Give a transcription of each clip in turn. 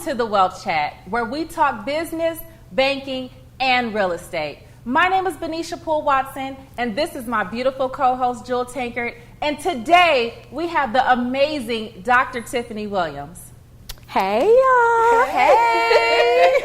to the Wealth Chat, where we talk business, banking, and real estate. My name is Benaisha Poole Watson, and this is my beautiful co-host, Jewel Tankard. And today, we have the amazing Dr. Tiffaney Williams. Hey, y'all. Hey.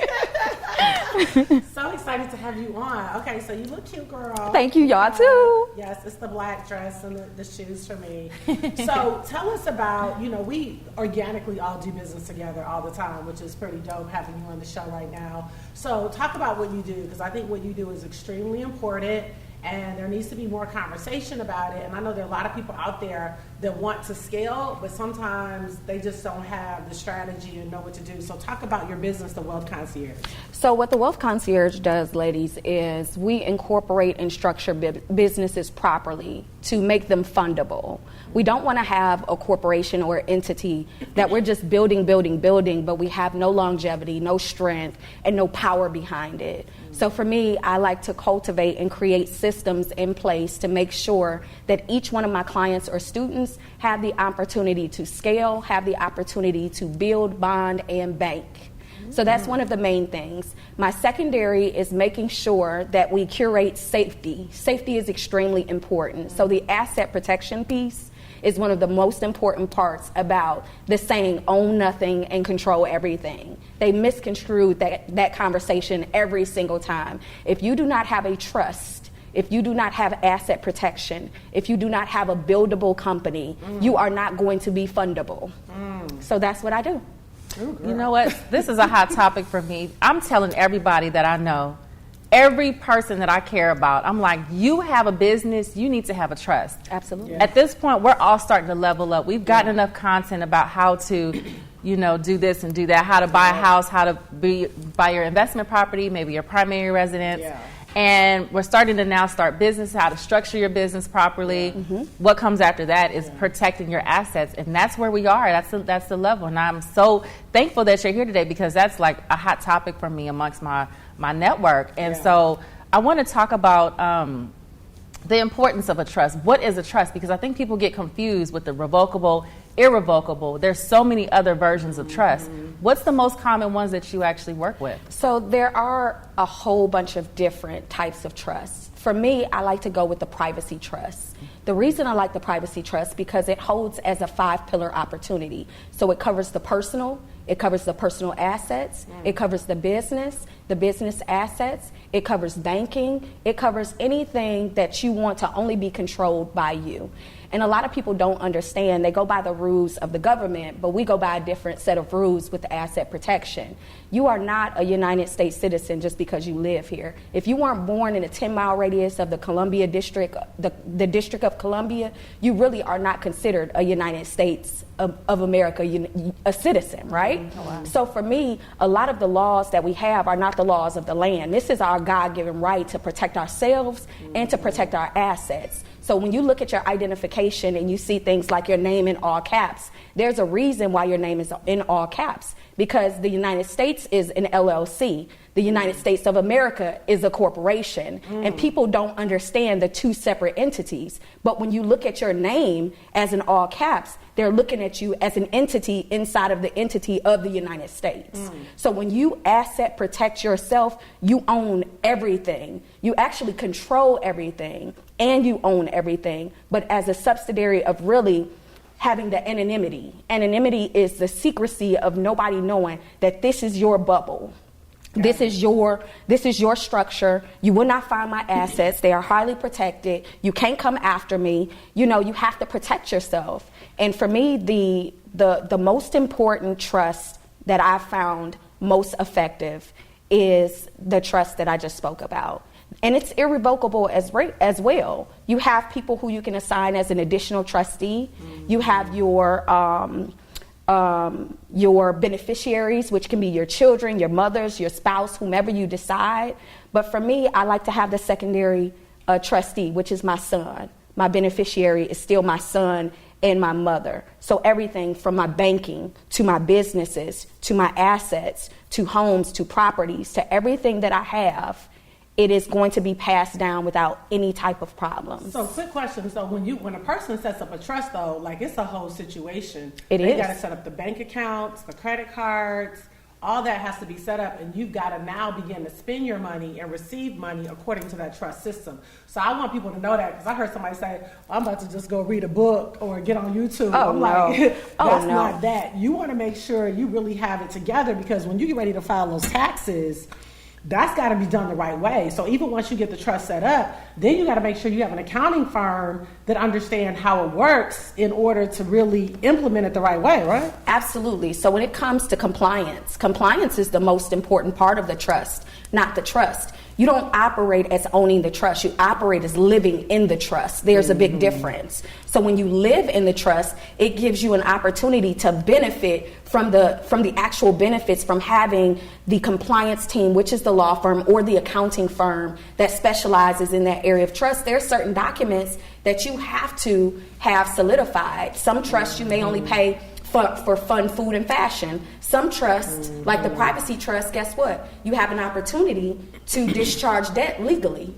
So excited to have you on. Okay, so you look cute, girl. Thank you, y'all, too. Yes, it's the black dress and the shoes for me. So tell us about, we organically all do business together all the time, which is pretty dope having you on the show right now. So talk about what you do, because I think what you do is extremely important. And there needs to be more conversation about it. And I know there are a lot of people out there that want to scale, but sometimes they just don't have the strategy and know what to do. So talk about your business, the Wealth Concierge. So what the Wealth Concierge does, ladies, is we incorporate and structure businesses properly to make them fundable. We don't want to have a corporation or entity that we're just building, but we have no longevity, no strength, and no power behind it. So for me, I like to cultivate and create systems in place to make sure that each one of my clients or students have the opportunity to scale, have the opportunity to build, bond, and bank. So that's one of the main things. My secondary is making sure that we curate safety. Safety is extremely important. So the asset protection piece is one of the most important parts about the saying, own nothing and control everything. They misconstrued that conversation every single time. If you do not have a trust, if you do not have asset protection, if you do not have a buildable company, you are not going to be fundable. So that's what I do. Ooh, You know what? This is a hot topic for me. I'm telling everybody that I know, every person that I care about, I'm like, you have a business, you need to have a trust. Absolutely. Yeah. At this point, we're all starting to level up. We've gotten enough content about how to, do this and do that, how to buy a house, how to buy your investment property, maybe your primary residence. Yeah. And we're starting to now start business, how to structure your business properly. What comes after that is protecting your assets. And that's where we are. That's the level. And I'm so thankful that you're here today, because that's like a hot topic for me amongst my network. And so I want to talk about the importance of a trust. What is a trust? Because I think people get confused with the revocable, irrevocable. There's so many other versions of trust. What's the most common ones that you actually work with? So there are a whole bunch of different types of trusts. For me, I like to go with the privacy trust. The reason I like the privacy trust because it holds as a 5-pillar opportunity. So it covers the personal, it covers the personal assets, it covers the business assets, it covers banking, it covers anything that you want to only be controlled by you. And a lot of people don't understand. They go by the rules of the government, but we go by a different set of rules with the asset protection. You are not a United States citizen just because you live here. If you weren't born in a 10-mile radius of the Columbia District, the District of Columbia, you really are not considered a United States of America, a citizen, right? Oh, wow. So for me, a lot of the laws that we have are not the laws of the land. This is our God-given right to protect ourselves and to protect our assets. So when you look at your identification and you see things like your name in all caps, there's a reason why your name is in all caps, because the United States is an LLC. The United States of America is a corporation, and people don't understand the two separate entities. But when you look at your name as in all caps, they're looking at you as an entity inside of the entity of the United States. So when you asset protect yourself, you own everything. You actually control everything, and you own everything, but as a subsidiary of really having the anonymity. Anonymity is the secrecy of nobody knowing that this is your bubble. This is your structure. You will not find my assets. They are highly protected. You can't come after me. You have to protect yourself. And for me, the most important trust that I found most effective is the trust that I just spoke about. And it's irrevocable as well. You have people who you can assign as an additional trustee. You have your beneficiaries, which can be your children, your mothers, your spouse, whomever you decide. But for me, I like to have the secondary trustee, which is my son. My beneficiary is still my son and my mother. So everything from my banking to my businesses to my assets to homes to properties to everything that I have, it is going to be passed down without any type of problems. So quick question. So when a person sets up a trust, though, like, it's a whole situation. It They is. got to set up the bank accounts, the credit cards, all that has to be set up, and you've got to now begin to spend your money and receive money according to that trust system. So I want people to know that, because I heard somebody say, I'm about to just go read a book or get on YouTube. I'm like, that's not that. You want to make sure you really have it together, because when you get ready to file those taxes, that's got to be done the right way. So even once you get the trust set up, then you got to make sure you have an accounting firm that understand how it works in order to really implement it the right way, right? Absolutely. So when it comes to compliance, compliance is the most important part of the trust, not the trust. You don't operate as owning the trust. You operate as living in the trust. There's a big difference. So when you live in the trust, it gives you an opportunity to benefit from the actual benefits from having the compliance team, which is the law firm or the accounting firm that specializes in that area of trust. There are certain documents that you have to have solidified. Some trusts you may only pay for fun, food, and fashion. Some trusts, like the privacy trust, guess what? You have an opportunity to discharge debt legally,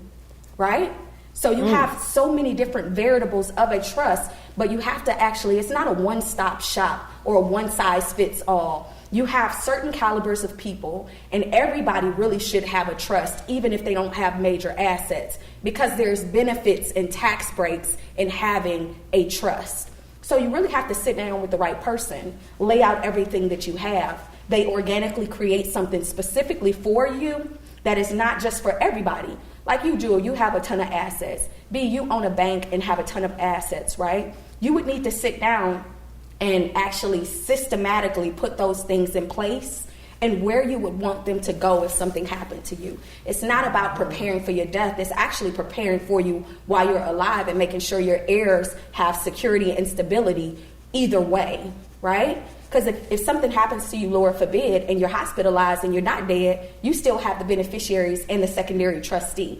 right? So you have so many different variables of a trust, but you have to actually, it's not a one-stop shop or a one-size-fits-all. You have certain calibers of people, and everybody really should have a trust, even if they don't have major assets, because there's benefits and tax breaks in having a trust. So you really have to sit down with the right person, lay out everything that you have. They organically create something specifically for you that is not just for everybody. Like you, Jewel, you have a ton of assets. B, you own a bank and have a ton of assets, right? You would need to sit down and actually systematically put those things in place and where you would want them to go if something happened to you. It's not about preparing for your death. It's actually preparing for you while you're alive and making sure your heirs have security and stability either way, right? Because if something happens to you, Lord forbid, and you're hospitalized and you're not dead, you still have the beneficiaries and the secondary trustee.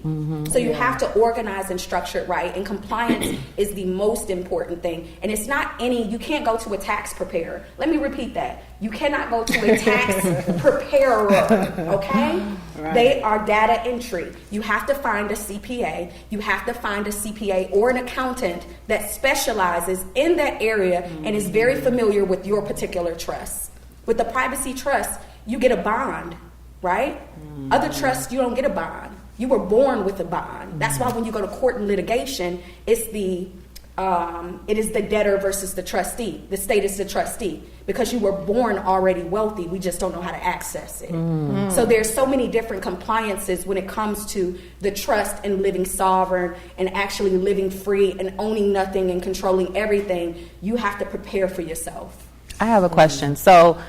So you have to organize and structure it right. And compliance is the most important thing. And it's not you can't go to a tax preparer. Let me repeat that. You cannot go to a tax preparer, okay? Right. They are data entry. You have to find a CPA. You have to find a CPA or an accountant that specializes in that area and is very familiar with your particular trust. With the privacy trust, you get a bond, right? Other trusts, you don't get a bond. You were born with a bond. That's why when you go to court and litigation, it is the debtor versus the trustee. The state is the trustee because you were born already wealthy. We just don't know how to access it. So there's so many different compliances when it comes to the trust and living sovereign and actually living free and owning nothing and controlling everything. You have to prepare for yourself. I have a question. So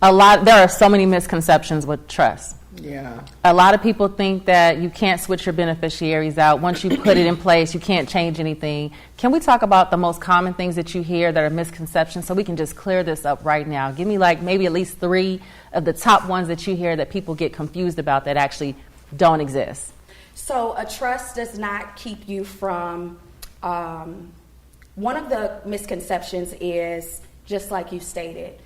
there are so many misconceptions with trust. Yeah. A lot of people think that you can't switch your beneficiaries out. Once you put it in place, you can't change anything. Can we talk about the most common things that you hear that are misconceptions so we can just clear this up right now? Give me maybe at least 3 of the top ones that you hear that people get confused about that actually don't exist. So a trust does not keep you from, one of the misconceptions is, just like you stated,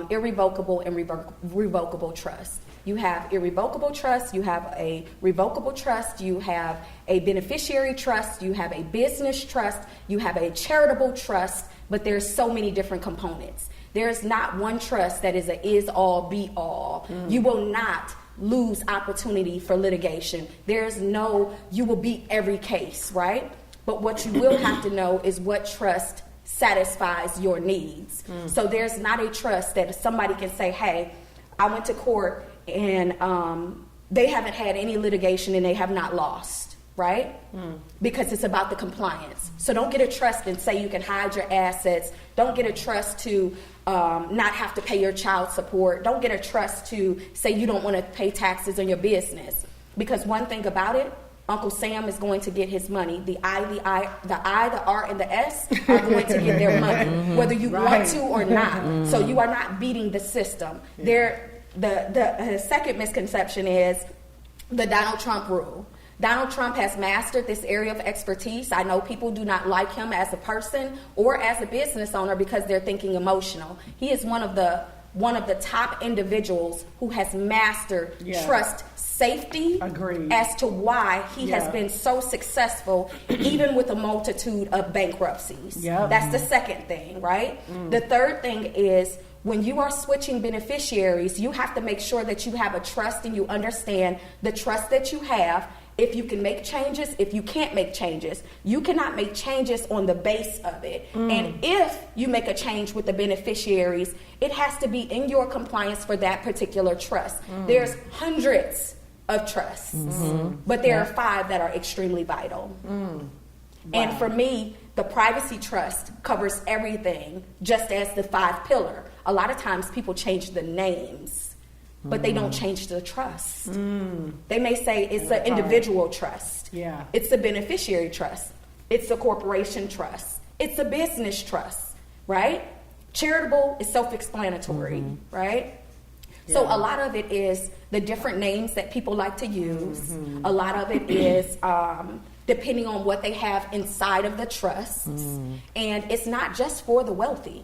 irrevocable and revocable trust. You have irrevocable trust, you have a revocable trust, you have a beneficiary trust, you have a business trust, you have a charitable trust, but there's so many different components. There's not one trust that is a is-all, be-all. You will not lose opportunity for litigation. You will beat every case, right? But what you will have to know is what trust satisfies your needs. So there's not a trust that somebody can say, hey, I went to court and they haven't had any litigation and they have not lost, right? Because it's about the compliance. So don't get a trust and say you can hide your assets. Don't get a trust to not have to pay your child support. Don't get a trust to say you don't want to pay taxes on your business. Because one thing about it, Uncle Sam is going to get his money. The I, the R, and the S are going to get their money, whether you want to or not. So you are not beating the system. The second misconception is the Donald Trump rule. Donald Trump has mastered this area of expertise. I know people do not like him as a person or as a business owner because they're thinking emotional. He is one of the top individuals who has mastered trust safety. Agreed. As to why he has been so successful even with a multitude of bankruptcies. That's the second thing, right? The third thing is when you are switching beneficiaries, you have to make sure that you have a trust and you understand the trust that you have. If you can make changes, if you can't make changes, you cannot make changes on the base of it. And if you make a change with the beneficiaries, it has to be in your compliance for that particular trust. There's hundreds of trusts, but there are 5 that are extremely vital. Wow. And for me, the privacy trust covers everything, just as the 5 pillar. A lot of times people change the names, but they don't change the trust. They may say it's an individual trust. Yeah. It's a beneficiary trust. It's a corporation trust. It's a business trust, right? Charitable is self-explanatory, right? Yeah. So a lot of it is the different names that people like to use. A lot of it is depending on what they have inside of the trusts. And it's not just for the wealthy.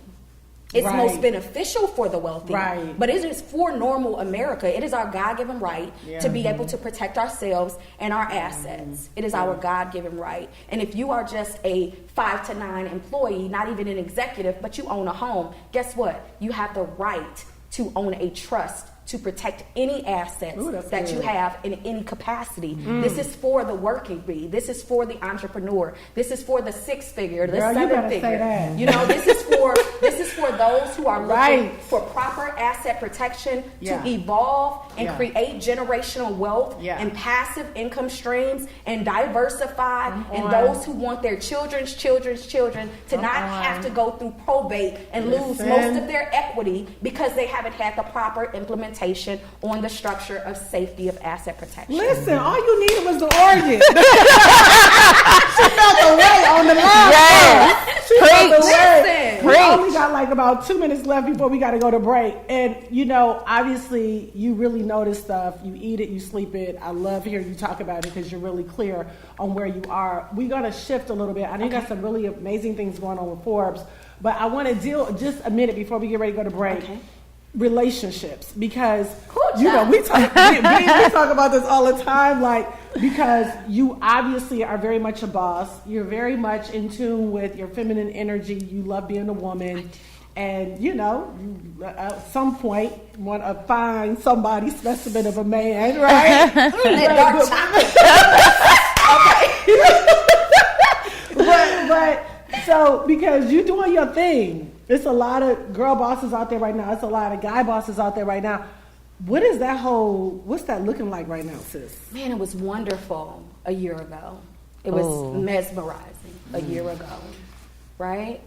It's most beneficial for the wealthy, but it is for normal America. It is our God-given right to be able to protect ourselves and our assets. It is our God-given right. And if you are just a 5 to 9 employee, not even an executive, but you own a home, guess what? You have the right to own a trust to protect any assets that you have in any capacity. This is for the working bee. This is for the entrepreneur. This is for the 6-figure, the 7-figure. You know, this is for those who are looking for proper asset protection to evolve and create generational wealth and passive income streams and diversify, and those who want their children's children to not have to go through probate and lose most of their equity because they haven't had the proper implementation on the structure of safety of asset protection. Listen, all you needed was the organ. She felt the way on the line. Yes. She felt the way. Listen. We only got like about 2 minutes left before we got to go to break. And, you know, obviously you really know this stuff. You eat it, you sleep it. I love hearing you talk about it because you're really clear on where you are. We're going to shift a little bit. I know you got some really amazing things going on with Forbes, but I want to deal just a minute before we get ready to go to break. Relationships, because you know we talk about this all the time, like, because you obviously are very much a boss. You're very much in tune with your feminine energy. You love being a woman, and you know you, at some point want to find somebody specimen of a man, right? but so because you're doing your thing. It's a lot of girl bosses out there right now. It's a lot of guy bosses out there right now. What's that looking like right now, sis? Man, it was wonderful a year ago. It was mesmerizing a year ago, right?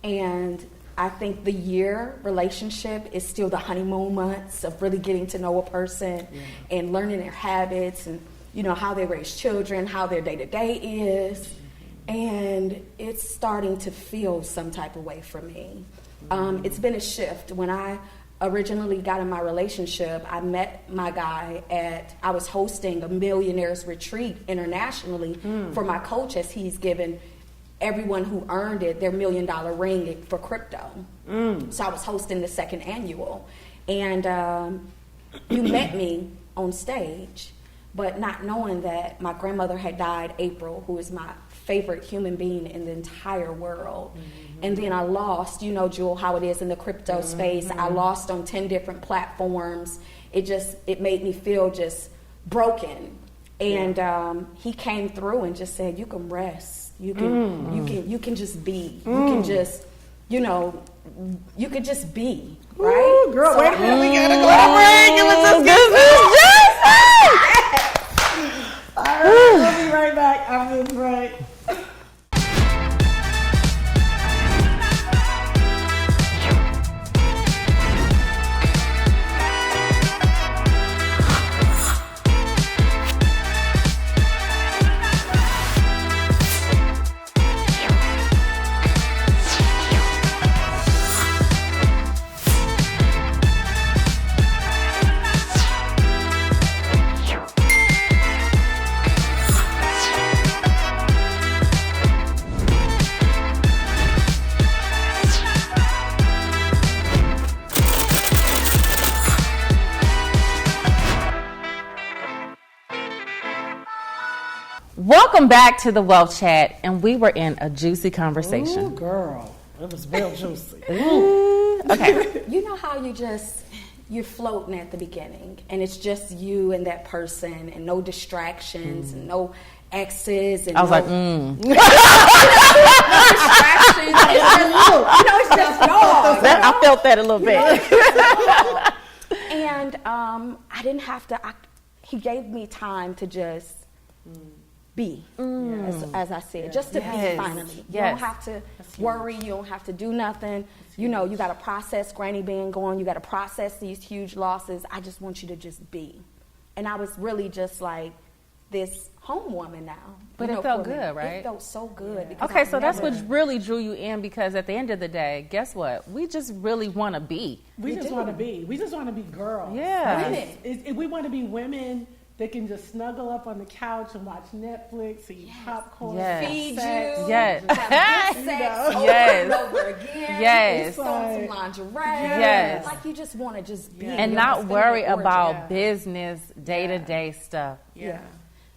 And I think the year relationship is still the honeymoon months of really getting to know a person and learning their habits and, you know, how they raise children, how their day-to-day is. And it's starting to feel some type of way for me. It's been a shift. When I originally got in my relationship, I met my guy I was hosting a millionaires retreat internationally for my coach, as he's given everyone who earned it their $1 million ring for crypto. So I was hosting the 2nd annual. And you met me on stage, but not knowing that my grandmother had died April, who is my favorite human being in the entire world. And then I lost, you know, Jewel, how it is in the crypto space. I lost on 10 different platforms. It made me feel just broken. And he came through and just said, you can rest. You can just be. You can just, you know, you could just be, right? Ooh, girl, So wait a minute, we gotta go to break. It was just all right, we'll be right back after this break. Welcome back to the Wealth Chat, and we were in a juicy conversation. Ooh, girl, it was real juicy. Okay. You know how you're floating at the beginning, and it's just you and that person, and no distractions, and no exes, and I was like, no distractions. It's just y'all. I felt that a little bit. And I didn't have to. He gave me time to just be, as I said, just to be finally. You don't have to worry. You don't have to do nothing. You know, you got to process Granny being gone. You got to process these huge losses. I just want you to just be. And I was really just like this home woman now. But it felt good, right? It felt so good. Yeah. Okay, so that's what really drew you in, because at the end of the day, guess what? We just really want to be. We just want to be. We just want to be girls. Yeah. We want to be women that can just snuggle up on the couch and watch Netflix, eat popcorn, feed you, have good sex over and over again, throw some lingerie, like you just want to just be, and not worry about business, day-to-day stuff. Yeah.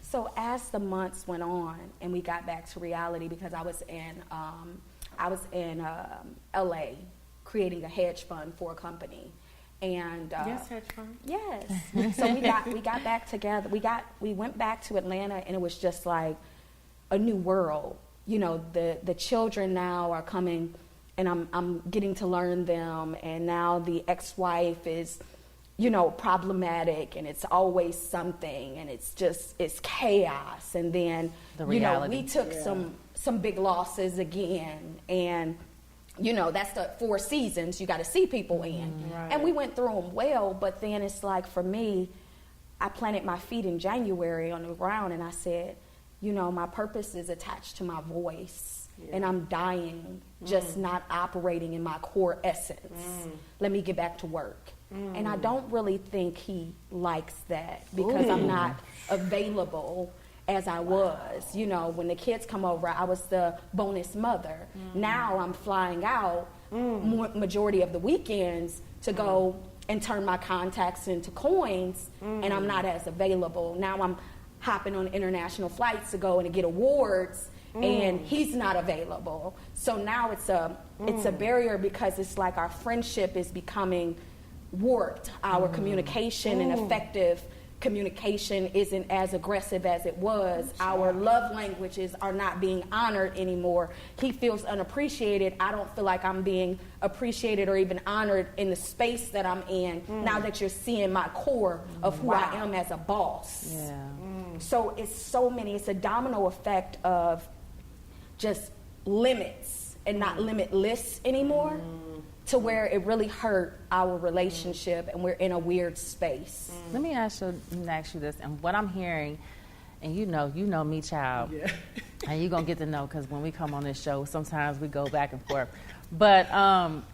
So as the months went on and we got back to reality, because I was in LA creating a hedge fund for a company. And yes, hedge fund. Yes. So we got back together. We went back to Atlanta, and it was just like a new world. You know, the children now are coming, and I'm getting to learn them. And now the ex-wife is, you know, problematic, and it's always something, and it's chaos. And then you know, we took some big losses again, and you know, that's the 4 seasons you got to see people in. Right. And we went through them well, but then it's like, for me, I planted my feet in January on the ground, and I said, you know, my purpose is attached to my voice, and I'm dying, just not operating in my core essence. Let me get back to work. And I don't really think he likes that, because I'm not available as I was. You know, when the kids come over, I was the bonus mother. Now I'm flying out majority of the weekends to go and turn my contacts into coins, and I'm not as available. Now I'm hopping on international flights to go and to get awards, and he's not available. So now it's a barrier, because it's like our friendship is becoming warped. Our communication and effective communication isn't as aggressive as it was. Our love languages are not being honored anymore. He feels unappreciated. I don't feel like I'm being appreciated or even honored in the space that I'm in, now that you're seeing my core of who I am as a boss. So it's a domino effect of just limits and not limitless anymore, to where it really hurt our relationship, and we're in a weird space. Let me ask you this, and what I'm hearing, and you know me, child, and you're going to get to know, because when we come on this show, sometimes we go back and forth. But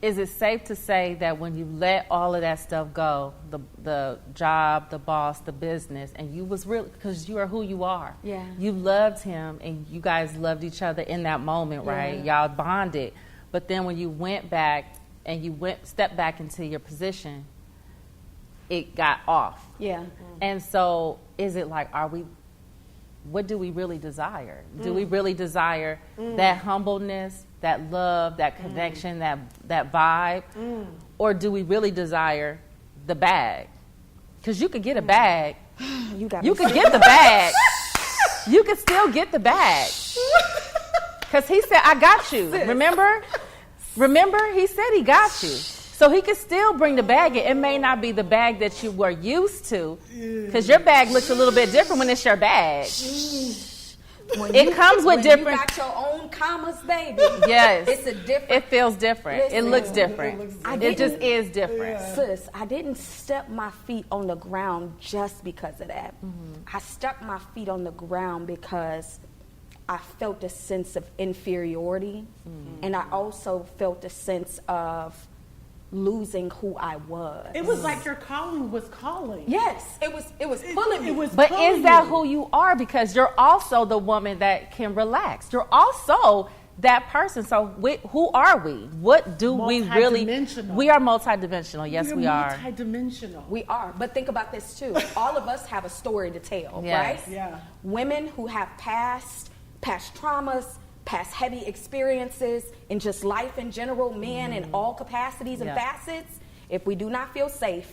is it safe to say that when you let all of that stuff go, the job, the boss, the business, and you was real, because you are who you are. Yeah. You loved him, and you guys loved each other in that moment, right? Y'all bonded. But then when you went back, and you stepped back into your position, it got off. Yeah. And so is it like, what do we really desire? Do we really desire that humbleness, that love, that connection, that vibe? Or do we really desire the bag? Because you could get a bag. You could get the bag. You could still get the bag. Because he said, I got you. Remember, he said he got you. So he could still bring the bag in. It may not be the bag that you were used to, because your bag looks a little bit different when it's your bag. It comes with different. You got your own commas, baby. Yes. It's a different. It feels different. Listen, it looks different. It just is different. Sis, I didn't step my feet on the ground just because of that. I stepped my feet on the ground because I felt a sense of inferiority, and I also felt a sense of losing who I was. It was like your calling was calling. Yes, it was pulling me. But is that who you are? Because you're also the woman that can relax. You're also that person. So who are we? What do we really? We are multidimensional. Yes, we are. Multidimensional. We are. But think about this too. All of us have a story to tell, right? Yeah. Women who have past traumas, past heavy experiences, in just life in general, men in all capacities and facets, if we do not feel safe,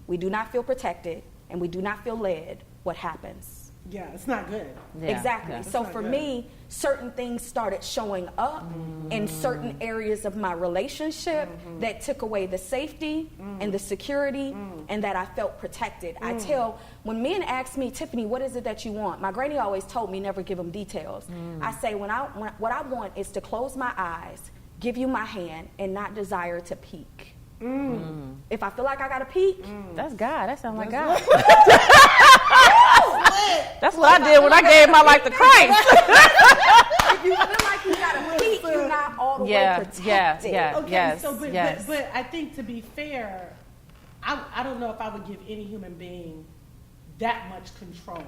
we do not feel protected, and we do not feel led, what happens? Yeah, it's not good. Yeah. Exactly. Yeah. So for me, certain things started showing up in certain areas of my relationship that took away the safety and the security and that I felt protected. I tell, when men ask me, Tiffany, what is it that you want? My granny always told me never give them details. I say, what I want is to close my eyes, give you my hand, and not desire to peek. If I feel like I got to peek. That's God. That sounds like God. That's what I did when I gave my life to Christ. If you feel like you got to peek, you're not all the way protected. Okay, so, but I think, to be fair, I don't know if I would give any human being that much control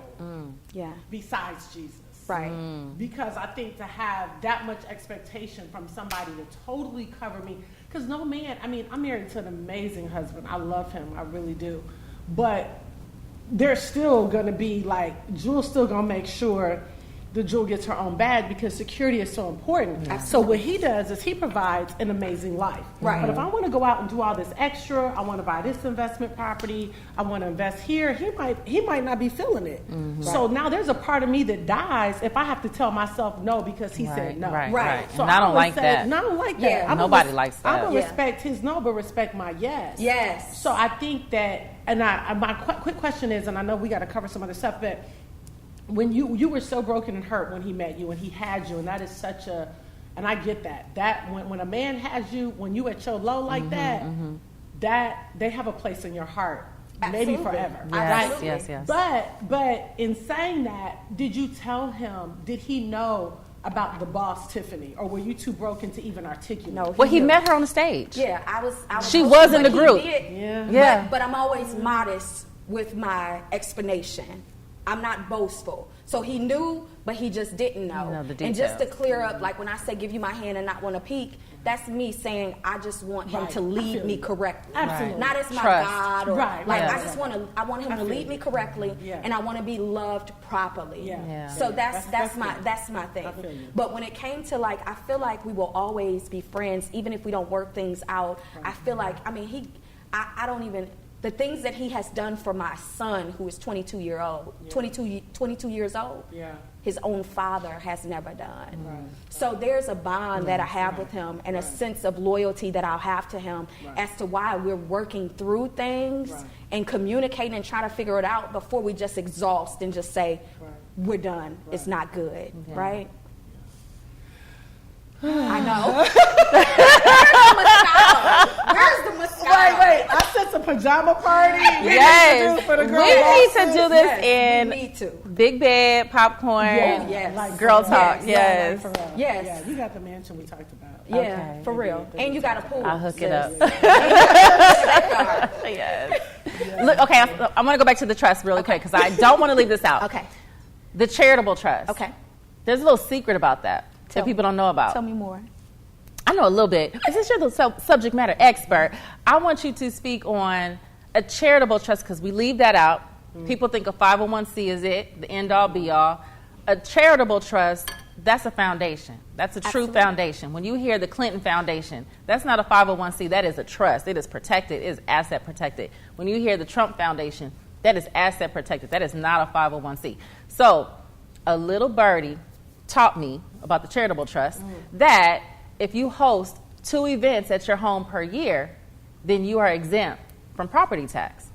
besides Jesus. Right. Because I think to have that much expectation from somebody to totally cover me, because no man, I mean, I'm married to an amazing husband. I love him. I really do. But there's still going to be, like, Jewel's still going to make sure the Jewel gets her own bag, because security is so important. So what he does is he provides an amazing life. Right. But if I want to go out and do all this extra, I want to buy this investment property, I want to invest here, he might not be feeling it. So now there's a part of me that dies if I have to tell myself no because he said no. Right. So And I don't like that. And I don't like that. Yeah. Nobody likes that. I'm going to respect his no, but respect my yes. Yes. So I think that, and my quick question is, and I know we got to cover some other stuff, but when you were so broken and hurt when he met you and he had you, and that is such a, and I get that when a man has you, when you at your low like that they have a place in your heart. Maybe forever. Yes. But in saying that, did you tell him, did he know about the boss Tiffany, or were you too broken to even articulate? No. Well, he met her on the stage. Yeah, I was She was in the group. But I'm always modest with my explanation. I'm not boastful. So he knew, but he just didn't know. And just to clear up, like when I say give you my hand and not want to peek, that's me saying I just want him to lead me correctly. Absolutely. Not as my Trust. God. Or, Right. I want him to lead me correctly, and I want to be loved properly. So that's my thing. But when it came to, like, I feel like we will always be friends, even if we don't work things out. I feel like, I mean, I don't even, the things that he has done for my son, who is 22 years old, his own father has never done. So there's a bond that I have with him, and a sense of loyalty that I'll have to him as to why we're working through things and communicating and trying to figure it out before we just exhaust and just say, we're done. It's not good, right? I know. Where's the Moscato? Wait, I said a pajama party? Yes. For the girl We need to bosses? do this We need to. in big bed, popcorn, Yes. girl talk. Yes. For real. Yes. Yeah, you got the mansion we talked about. Yeah, Okay. for real. And you got a pool. I'll hook it up. sis. Yes. Look, okay, I'm going to go back to the trust really quick because I don't want to leave this out. Okay. The charitable trust. Okay. There's a little secret about that that people don't know about. Tell me more. I know a little bit. Since you're the subject matter expert, I want you to speak on a charitable trust because we leave that out. People think a 501c is it, the end all be all. A charitable trust, that's a foundation. That's a true foundation. When you hear the Clinton Foundation, that's not a 501c, that is a trust. It is protected, it is asset protected. When you hear the Trump Foundation, that is asset protected. That is not a 501c. So a little birdie taught me about the charitable trust that if you host 2 events at your home per year, then you are exempt from property tax.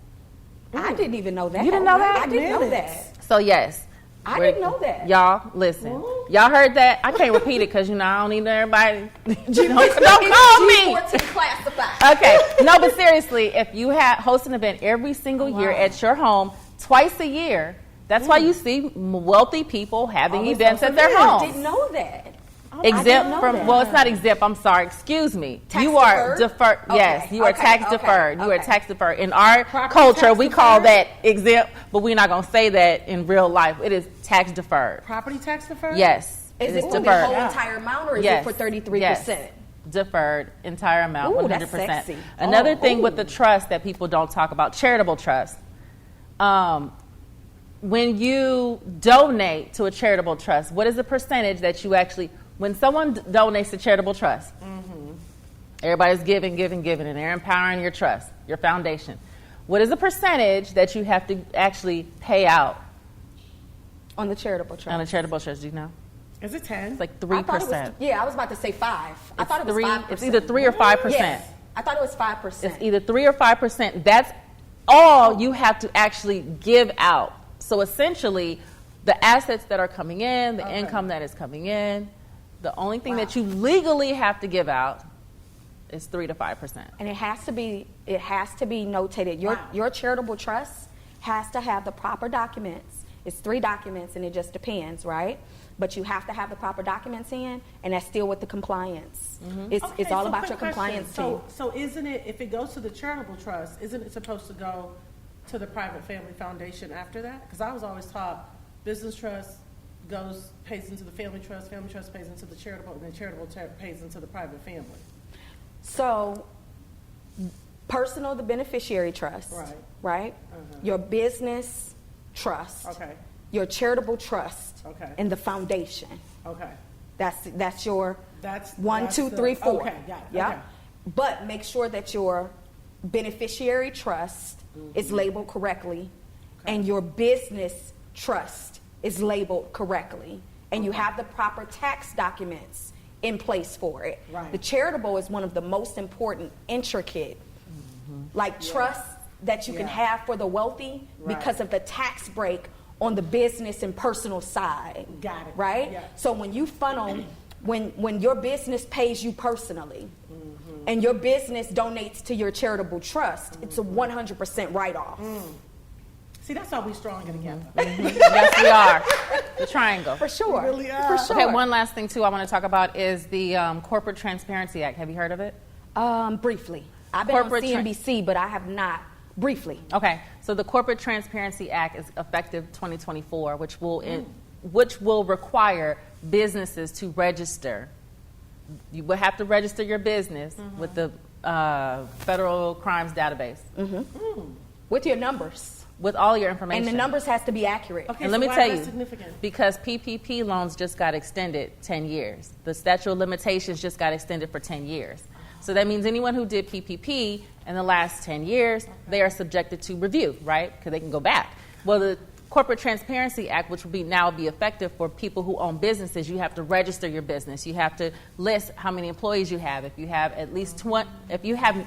I didn't even know that. You didn't know that? I didn't know that. So yes. I didn't know that. Y'all, listen. Y'all heard that? I can't repeat it because, I don't need everybody. don't It's call me. G14 classified. Okay. No, but seriously, if you host an event every single year at your home, twice a year, that's why you see wealthy people having events at their I homes. didn't know that. Exempt from, well, it's not exempt, I'm sorry, excuse me. Tax you are deferred? deferred, yes, you are tax deferred. You are okay. tax deferred. In our Property culture, tax we call deferred? that exempt, but we're not going to say that in real life. It is tax deferred. Property tax deferred? Yes. Is it for deferred. the whole entire amount, or is Yes. it for 33%? Yes. Deferred, entire amount, Ooh, 100%. that's sexy. Another thing with the trust that people don't talk about, charitable trust. When you donate to a charitable trust, what is the percentage that you actually when someone donates to charitable trust, everybody's giving, and they're empowering your trust, your foundation. What is the percentage that you have to actually pay out On the charitable trust. on a charitable trust? Do you know? Is it 10? It's like I thought it 3%. was, I was about to say 5. I thought it was 5%. It's either 3 or 5%. Yes, I thought it was 5%. It's either 3 or 5%. That's all you have to actually give out. So essentially, the assets that are coming in, the income that is coming in, the only thing that you legally have to give out is 3 to 5%. And it has to be notated. Your charitable trust has to have the proper documents. It's 3 documents, and it just depends, right? But you have to have the proper documents in, and that's still with the compliance. It's all about your compliance team. So isn't it, if it goes to the charitable trust, isn't it supposed to go to the private family foundation after that? Because I was always taught business trust pays into the family trust pays into the charitable, and then charitable pays into the private family. So, personal, the beneficiary trust, right? Your business trust, your charitable trust, and the foundation. That's your 1, 2, 3, 4. Okay, got it. Yeah. Okay. But make sure that your beneficiary trust is labeled correctly, and your business trust is labeled correctly, and you have the proper tax documents in place for it. The charitable is one of the most important, intricate, trusts that you can have for the wealthy because of the tax break on the business and personal side. Got it. Right? Yeah. So when you funnel, when your business pays you personally, and your business donates to your charitable trust, it's a 100% write-off. See, that's why we stronger together. Yes, we are. The triangle. For sure. We really are. For sure. Okay, one last thing, too, I want to talk about is the Corporate Transparency Act. Have you heard of it? Briefly. I've been Corporate on CNBC, but I have not. Briefly. Okay, so the Corporate Transparency Act is effective 2024, which will require businesses to register. You will have to register your business with the Federal Crimes Database. With your numbers. With all your information. And the numbers has to be accurate. Okay, And so let me why tell is you, that significant? because PPP loans just got extended 10 years. The statute of limitations just got extended for 10 years. So that means anyone who did PPP in the last 10 years, they are subjected to review, right? Because they can go back. Well, the Corporate Transparency Act, which will now be effective for people who own businesses, you have to register your business. You have to list how many employees you have. If you have at least 20, if you have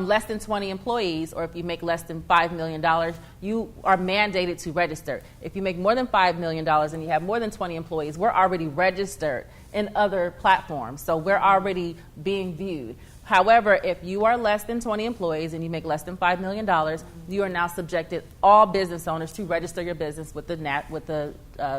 less than 20 employees, or if you make less than $5 million, you are mandated to register. If you make more than $5 million and you have more than 20 employees, we're already registered in other platforms. So we're already being viewed. However, if you are less than 20 employees and you make less than $5 million, you are now subjected, all business owners, to register your business with the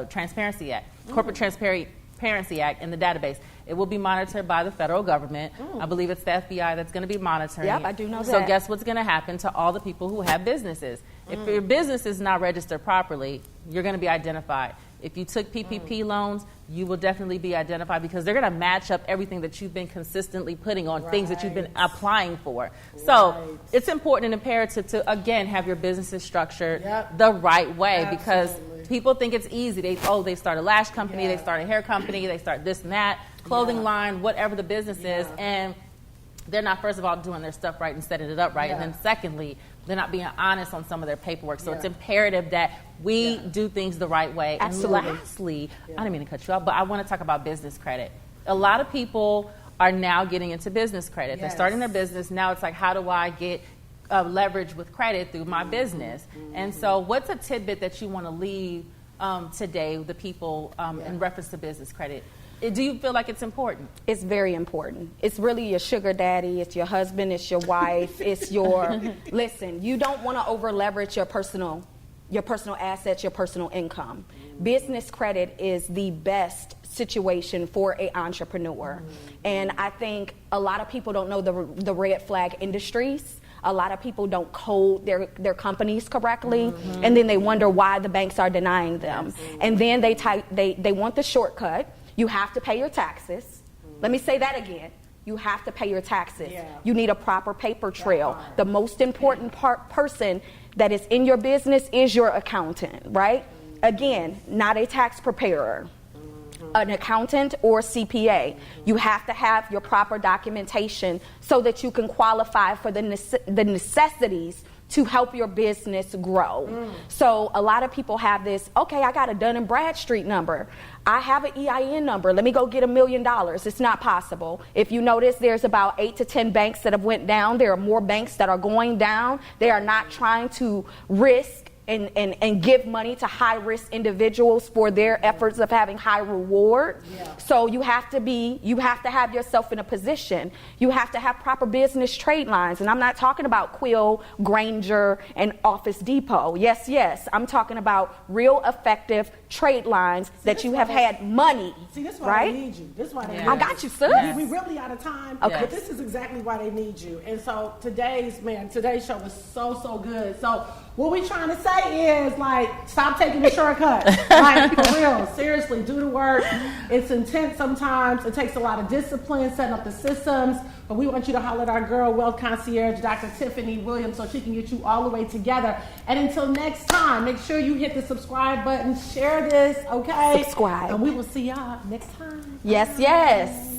Transparency Act, Corporate Transparency Act, in the database. It will be monitored by the federal government. I believe it's the FBI that's going to be monitoring Yep, it. I do know So that. guess what's going to happen to all the people who have businesses? If your business is not registered properly, you're going to be identified. If you took PPP loans, you will definitely be identified, because they're going to match up everything that you've been consistently putting on things that you've been applying for. So it's important and imperative to, again, have your businesses structured the right way, because people think it's easy. They start a lash company, they start a hair company, they start this and that, clothing line, whatever the business is, and they're not, first of all, doing their stuff right and setting it up right, and then secondly, they're not being honest on some of their paperwork. So it's imperative that we do things the right way. Absolutely. And lastly, I didn't mean to cut you off, but I want to talk about business credit. A lot of people are now getting into business credit. They're starting their business. Now it's like, how do I get leverage with credit through my business? And so what's a tidbit that you want to leave today, the people, in reference to business credit? Do you feel like it's important? It's very important. It's really your sugar daddy, it's your husband, it's your wife, it's your, listen, you don't want to over leverage your personal assets, your personal income. Business credit is the best situation for an entrepreneur. And I think a lot of people don't know the red flag industries. A lot of people don't code their companies correctly, and then they wonder why the banks are denying them. And then they want the shortcut. You have to pay your taxes. Let me say that again. You have to pay your taxes. You need a proper paper trail. The most important person that is in your business is your accountant, right? Again, not a tax preparer. an accountant or CPA. You have to have your proper documentation so that you can qualify for the necessities to help your business grow. So a lot of people have this, okay, I got a Dun & Bradstreet number. I have an EIN number. Let me go get $1 million. It's not possible. If you notice, there's about 8 to 10 banks that have went down. There are more banks that are going down. They are not trying to risk and give money to high-risk individuals for their efforts of having high reward. So you have to have yourself in a position. You have to have proper business trade lines. And I'm not talking about Quill, Granger, and Office Depot. Yes, I'm talking about real effective trade lines that you have had money. See, this is why right? they need you. This is why they need I got you, sis. We really out of time, Okay. but this is exactly why they need you. And so today's show was so good. So what we trying to say is, like, stop taking the shortcut. Like, for real, seriously, do the work. It's intense sometimes. It takes a lot of discipline, setting up the systems. But we want you to holler at our girl, Wealth Concierge, Dr. Tiffaney Williams, so she can get you all the way together. And until next time, make sure you hit the subscribe button, share this, okay? Subscribe. And we will see y'all next time. Yes.